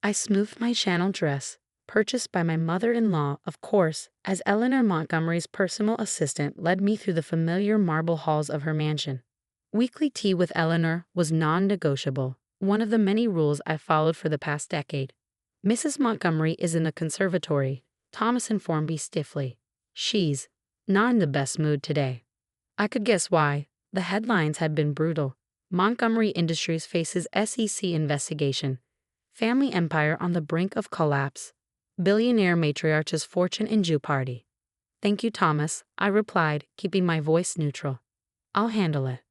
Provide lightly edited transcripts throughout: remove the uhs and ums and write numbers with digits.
I smoothed my Chanel dress, purchased by my mother-in-law, of course, as Eleanor Montgomery's personal assistant led me through the familiar marble halls of her mansion. Weekly tea with Eleanor was non-negotiable, one of the many rules I followed for the past decade. Mrs. Montgomery is in the conservatory, Thomas informed me stiffly. She's not in the best mood today. I could guess why. The headlines had been brutal. Montgomery Industries faces SEC investigation. Family empire on the brink of collapse. Billionaire matriarch's fortune in Jeopardy. Thank you, Thomas, I replied, keeping my voice neutral. I'll handle it.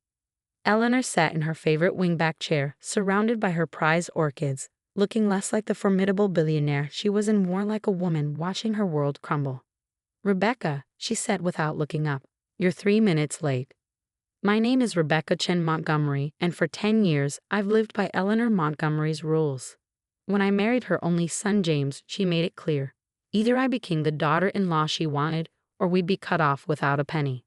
Eleanor sat in her favorite wingback chair, surrounded by her prize orchids, looking less like the formidable billionaire she was and more like a woman watching her world crumble. Rebecca, she said without looking up, you're 3 minutes late. My name is Rebecca Chen Montgomery, and for 10 years I've lived by Eleanor Montgomery's rules. When I married her only son James, she made it clear. Either I became the daughter-in-law she wanted, or we'd be cut off without a penny.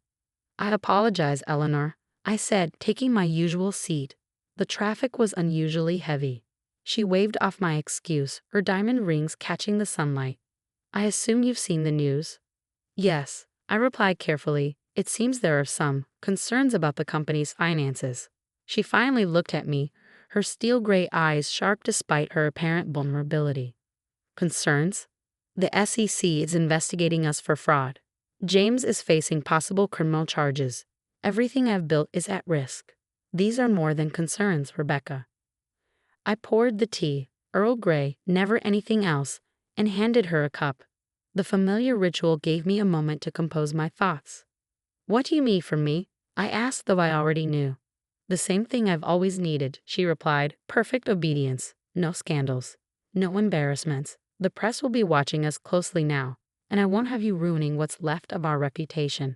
I apologize, Eleanor, I said, taking my usual seat. The traffic was unusually heavy. She waved off my excuse, her diamond rings catching the sunlight. I assume you've seen the news? Yes, I replied carefully. It seems there are some concerns about the company's finances. She finally looked at me, her steel gray eyes sharp despite her apparent vulnerability. Concerns? The SEC is investigating us for fraud. James is facing possible criminal charges. Everything I've built is at risk. These are more than concerns, Rebecca. I poured the tea, Earl Grey, never anything else, and handed her a cup. The familiar ritual gave me a moment to compose my thoughts. What do you mean from me? I asked, though I already knew. The same thing I've always needed, she replied, perfect obedience, no scandals, no embarrassments. The press will be watching us closely now, and I won't have you ruining what's left of our reputation.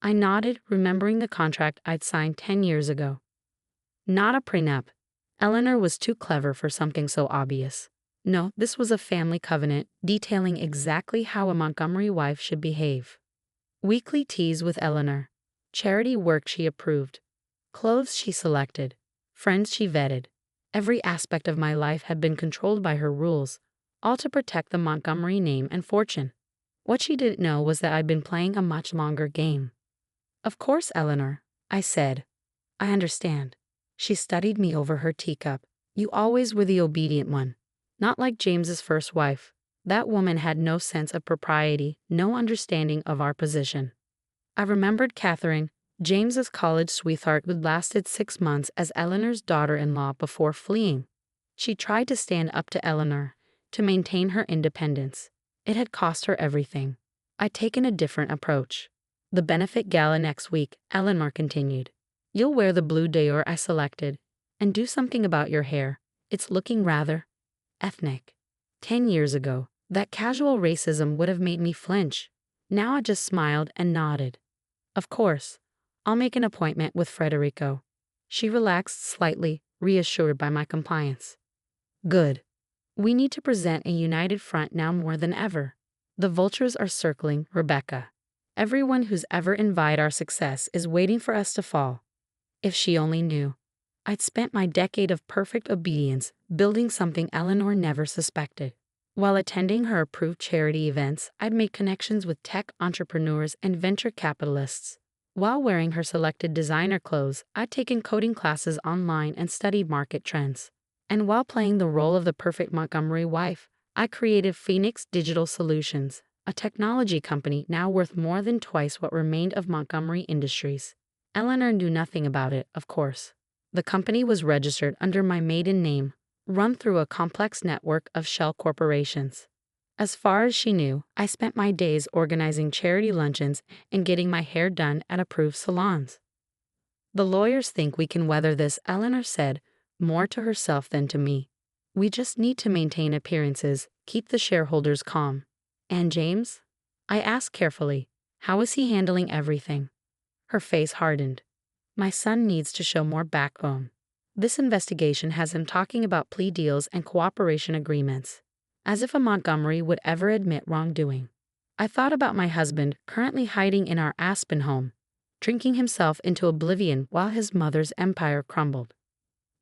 I nodded, remembering the contract I'd signed 10 years ago. Not a prenup. Eleanor was too clever for something so obvious. No, this was a family covenant detailing exactly how a Montgomery wife should behave. Weekly teas with Eleanor. Charity work she approved. Clothes she selected. Friends she vetted. Every aspect of my life had been controlled by her rules, all to protect the Montgomery name and fortune. What she didn't know was that I'd been playing a much longer game. Of course, Eleanor, I said. I understand. She studied me over her teacup. You always were the obedient one. Not like James's first wife. That woman had no sense of propriety, no understanding of our position. I remembered Catherine, James's college sweetheart who'd lasted 6 months as Eleanor's daughter-in-law before fleeing. She tried to stand up to Eleanor, to maintain her independence. It had cost her everything. I'd taken a different approach. The benefit gala next week, Eleanor continued. You'll wear the blue Dior I selected, and do something about your hair. It's looking rather ethnic. 10 years ago, that casual racism would have made me flinch. Now I just smiled and nodded. Of course, I'll make an appointment with Federico. She relaxed slightly, reassured by my compliance. Good. We need to present a united front now more than ever. The vultures are circling, Rebecca. Everyone who's ever envied our success is waiting for us to fall. If she only knew. I'd spent my decade of perfect obedience building something Eleanor never suspected. While attending her approved charity events, I'd made connections with tech entrepreneurs and venture capitalists. While wearing her selected designer clothes, I'd taken coding classes online and studied market trends. And while playing the role of the perfect Montgomery wife, I created Phoenix Digital Solutions, a technology company now worth more than twice what remained of Montgomery Industries. Eleanor knew nothing about it, of course. The company was registered under my maiden name, run through a complex network of shell corporations. As far as she knew, I spent my days organizing charity luncheons and getting my hair done at approved salons. The lawyers think we can weather this, Eleanor said, more to herself than to me. We just need to maintain appearances, keep the shareholders calm. And James? I asked carefully. How is he handling everything? Her face hardened. My son needs to show more backbone. This investigation has him talking about plea deals and cooperation agreements. As if a Montgomery would ever admit wrongdoing. I thought about my husband, currently hiding in our Aspen home, drinking himself into oblivion while his mother's empire crumbled.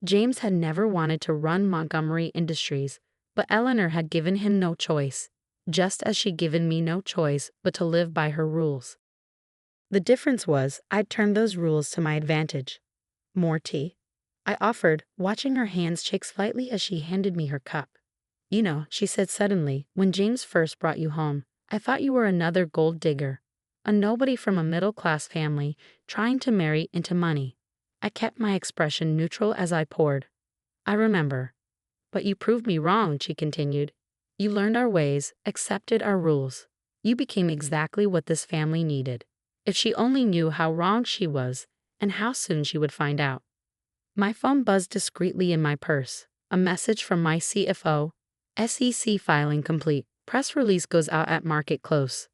James had never wanted to run Montgomery Industries, But Eleanor had given him no choice, just as she'd given me no choice but to live by her rules. The difference was I'd turned those rules to my advantage. More tea? I offered, watching her hands shake slightly as she handed me her cup. You know, she said suddenly, when James first brought you home, I thought you were another gold digger. A nobody from a middle-class family trying to marry into money. I kept my expression neutral as I poured. I remember. But you proved me wrong, she continued. You learned our ways, accepted our rules. You became exactly what this family needed. If she only knew how wrong she was, and how soon she would find out. My phone buzzed discreetly in my purse. A message from my CFO. SEC filing complete. Press release goes out at market close.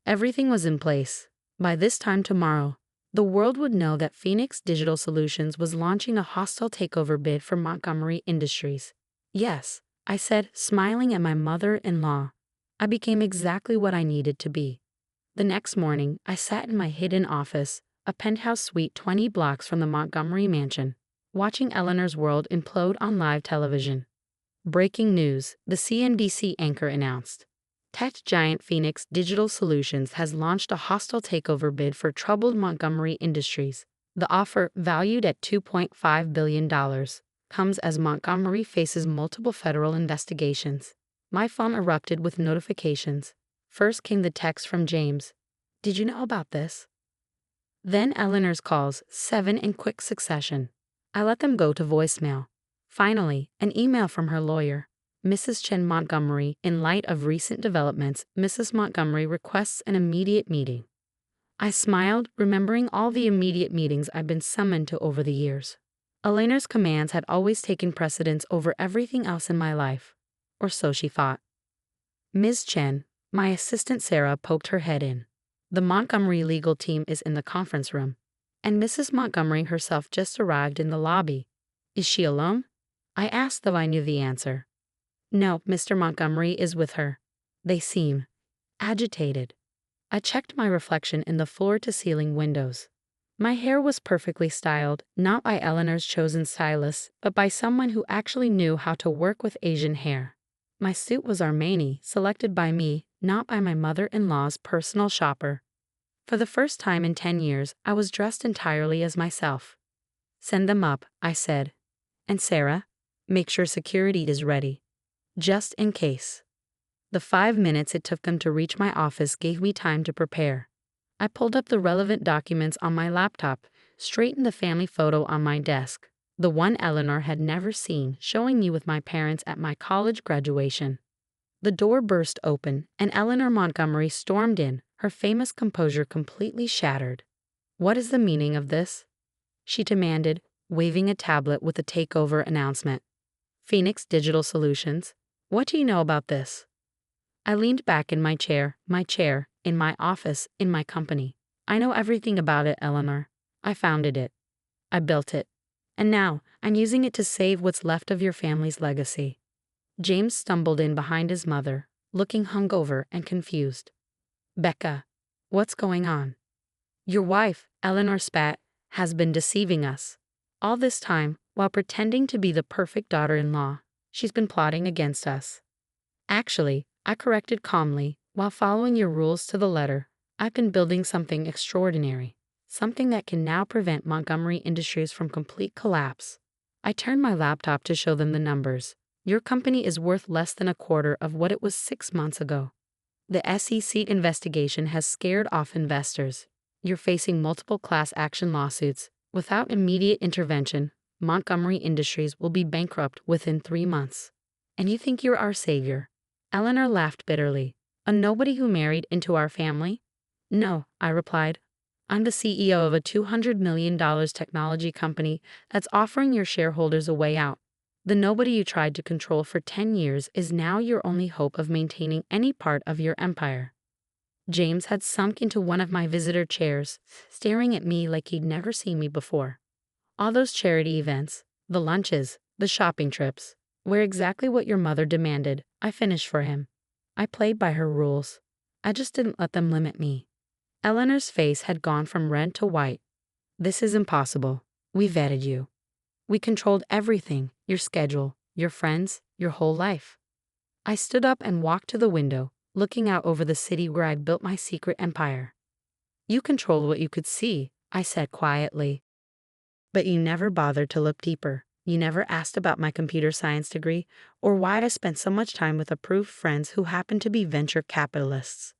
Everything was in place. By this time tomorrow, the world would know that Phoenix Digital Solutions was launching a hostile takeover bid for Montgomery Industries. Yes, I said, smiling at my mother-in-law. I became exactly what I needed to be. The next morning, I sat in my hidden office, a penthouse suite 20 blocks from the Montgomery mansion, watching Eleanor's world implode on live television. Breaking news, the CNBC anchor announced. Tech giant Phoenix Digital Solutions has launched a hostile takeover bid for troubled Montgomery Industries. The offer, valued at $2.5 billion, comes as Montgomery faces multiple federal investigations. My phone erupted with notifications. First came the text from James. Did you know about this? Then Eleanor's calls, 7 in quick succession. I let them go to voicemail. Finally, an email from her lawyer. Mrs. Chen Montgomery, in light of recent developments, Mrs. Montgomery requests an immediate meeting. I smiled, remembering all the immediate meetings I'd been summoned to over the years. Eleanor's commands had always taken precedence over everything else in my life. Or so she thought. Ms. Chen, my assistant Sarah, poked her head in. The Montgomery legal team is in the conference room, and Mrs. Montgomery herself just arrived in the lobby. Is she alone? I asked, though I knew the answer. No, Mr. Montgomery is with her. They seem agitated. I checked my reflection in the floor-to-ceiling windows. My hair was perfectly styled, not by Eleanor's chosen stylist, but by someone who actually knew how to work with Asian hair. My suit was Armani, selected by me, not by my mother-in-law's personal shopper. For the first time in 10 years, I was dressed entirely as myself. Send them up, I said. And Sarah, make sure security is ready. Just in case. The 5 minutes it took them to reach my office gave me time to prepare. I pulled up the relevant documents on my laptop, straightened the family photo on my desk, the one Eleanor had never seen, showing me with my parents at my college graduation. The door burst open, and Eleanor Montgomery stormed in, her famous composure completely shattered. What is the meaning of this? She demanded, waving a tablet with a takeover announcement. Phoenix Digital Solutions. What do you know about this? I leaned back in my chair, in my office, in my company. I know everything about it, Eleanor. I founded it. I built it. And now, I'm using it to save what's left of your family's legacy. James stumbled in behind his mother, looking hungover and confused. Becca, what's going on? Your wife, Eleanor spat, has been deceiving us. All this time, while pretending to be the perfect daughter-in-law, she's been plotting against us. Actually, I corrected calmly, while following your rules to the letter, I've been building something extraordinary, something that can now prevent Montgomery Industries from complete collapse. I turned my laptop to show them the numbers. Your company is worth less than a quarter of what it was 6 months ago. The SEC investigation has scared off investors. You're facing multiple class action lawsuits. Without immediate intervention, Montgomery Industries will be bankrupt within 3 months. And you think you're our savior? Eleanor laughed bitterly. A nobody who married into our family? No, I replied. I'm the CEO of a $200 million technology company that's offering your shareholders a way out. The nobody you tried to control for 10 years is now your only hope of maintaining any part of your empire. James had sunk into one of my visitor chairs, staring at me like he'd never seen me before. All those charity events, the lunches, the shopping trips, were exactly what your mother demanded. I finished for him. I played by her rules. I just didn't let them limit me. Eleanor's face had gone from red to white. This is impossible. We vetted you. We controlled everything, your schedule, your friends, your whole life. I stood up and walked to the window, looking out over the city where I'd built my secret empire. You controlled what you could see, I said quietly. But you never bothered to look deeper. You never asked about my computer science degree or why I spent so much time with approved friends who happened to be venture capitalists.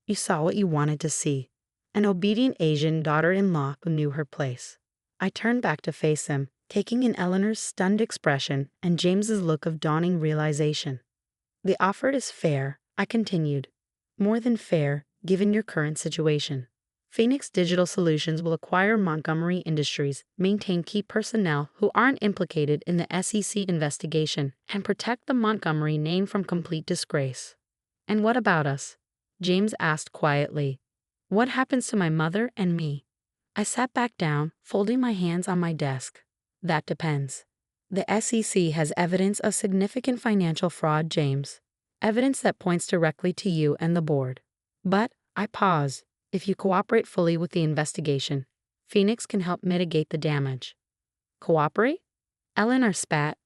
You saw what you wanted to see. An obedient Asian daughter-in-law who knew her place. I turned back to face him, taking in Eleanor's stunned expression and James's look of dawning realization. The offer is fair, I continued. More than fair, given your current situation. Phoenix Digital Solutions will acquire Montgomery Industries, maintain key personnel who aren't implicated in the SEC investigation, and protect the Montgomery name from complete disgrace. And what about us? James asked quietly. What happens to my mother and me? I sat back down, folding my hands on my desk. That depends. The SEC has evidence of significant financial fraud, James. Evidence that points directly to you and the board. But, I pause. If you cooperate fully with the investigation, Phoenix can help mitigate the damage. Cooperate? Eleanor spat.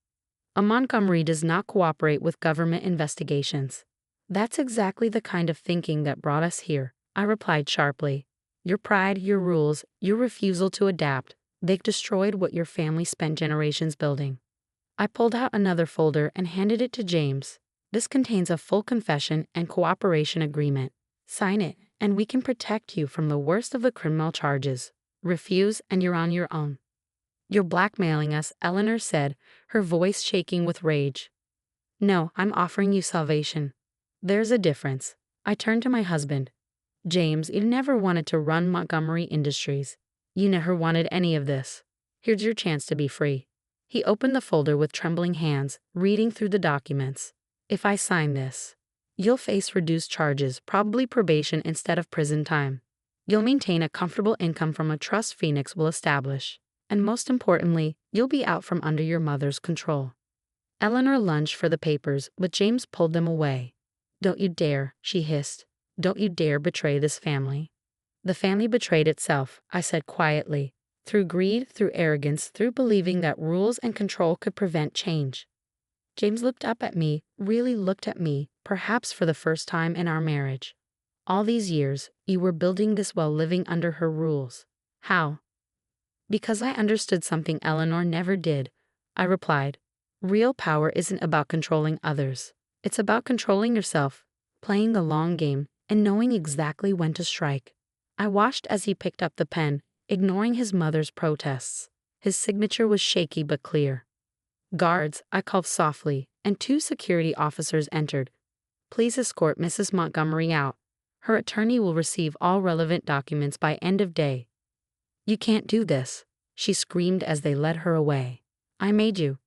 A Montgomery does not cooperate with government investigations. That's exactly the kind of thinking that brought us here, I replied sharply. Your pride, your rules, your refusal to adapt, they've destroyed what your family spent generations building. I pulled out another folder and handed it to James. This contains a full confession and cooperation agreement. Sign it, and we can protect you from the worst of the criminal charges. Refuse, and you're on your own. You're blackmailing us, Eleanor said, her voice shaking with rage. No, I'm offering you salvation. There's a difference. I turned to my husband. James, you never wanted to run Montgomery Industries. You never wanted any of this. Here's your chance to be free. He opened the folder with trembling hands, reading through the documents. If I sign this, you'll face reduced charges, probably probation instead of prison time. You'll maintain a comfortable income from a trust Phoenix will establish. And most importantly, you'll be out from under your mother's control. Eleanor lunged for the papers, but James pulled them away. Don't you dare, she hissed. Don't you dare betray this family. The family betrayed itself, I said quietly. Through greed, through arrogance, through believing that rules and control could prevent change. James looked up at me, really looked at me, perhaps for the first time in our marriage. All these years, you were building this while living under her rules. How? Because I understood something Eleanor never did, I replied. Real power isn't about controlling others. It's about controlling yourself, playing the long game, and knowing exactly when to strike. I watched as he picked up the pen, ignoring his mother's protests. His signature was shaky but clear. Guards, I called softly, and 2 security officers entered. Please escort Mrs. Montgomery out. Her attorney will receive all relevant documents by end of day. You can't do this, she screamed as they led her away. I made you.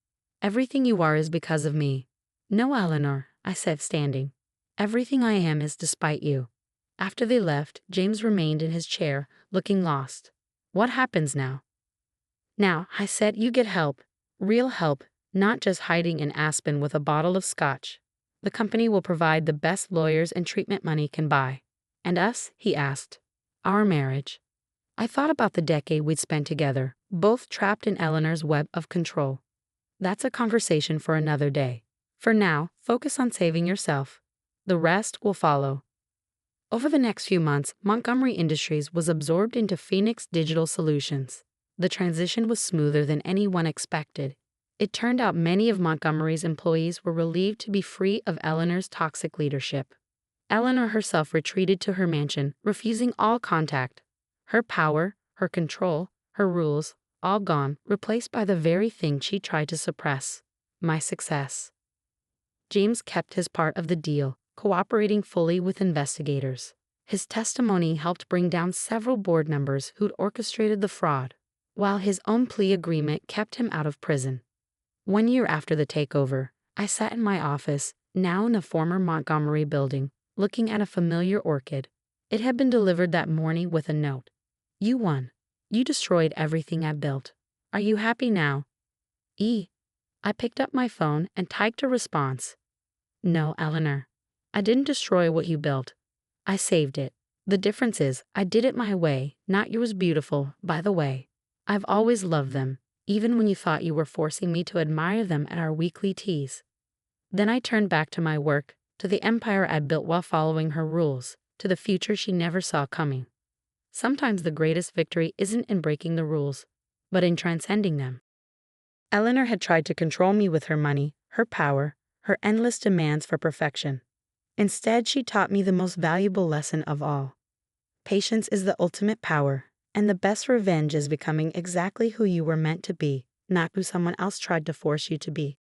Everything you are is because of me. No, Eleanor, I said standing. Everything I am is despite you. After they left, James remained in his chair, looking lost. What happens now? Now, I said, you get help. Real help, not just hiding in Aspen with a bottle of scotch. The company will provide the best lawyers and treatment money can buy. And us? He asked. Our marriage. I thought about the decade we'd spent together, both trapped in Eleanor's web of control. That's a conversation for another day. For now, focus on saving yourself. The rest will follow. Over the next few months, Montgomery Industries was absorbed into Phoenix Digital Solutions. The transition was smoother than anyone expected. It turned out many of Montgomery's employees were relieved to be free of Eleanor's toxic leadership. Eleanor herself retreated to her mansion, refusing all contact. Her power, her control, her rules, all gone, replaced by the very thing she tried to suppress: my success. James kept his part of the deal, cooperating fully with investigators. His testimony helped bring down several board members who'd orchestrated the fraud, while his own plea agreement kept him out of prison. 1 year after the takeover, I sat in my office, now in the former Montgomery building, looking at a familiar orchid. It had been delivered that morning with a note. You won. You destroyed everything I built. Are you happy now? I picked up my phone and typed a response. No, Eleanor. I didn't destroy what you built. I saved it. The difference is, I did it my way, not yours. Beautiful, by the way. I've always loved them, even when you thought you were forcing me to admire them at our weekly teas. Then I turned back to my work, to the empire I built while following her rules, to the future she never saw coming. Sometimes the greatest victory isn't in breaking the rules, but in transcending them. Eleanor had tried to control me with her money, her power, her endless demands for perfection. Instead, she taught me the most valuable lesson of all. Patience is the ultimate power, and the best revenge is becoming exactly who you were meant to be, not who someone else tried to force you to be.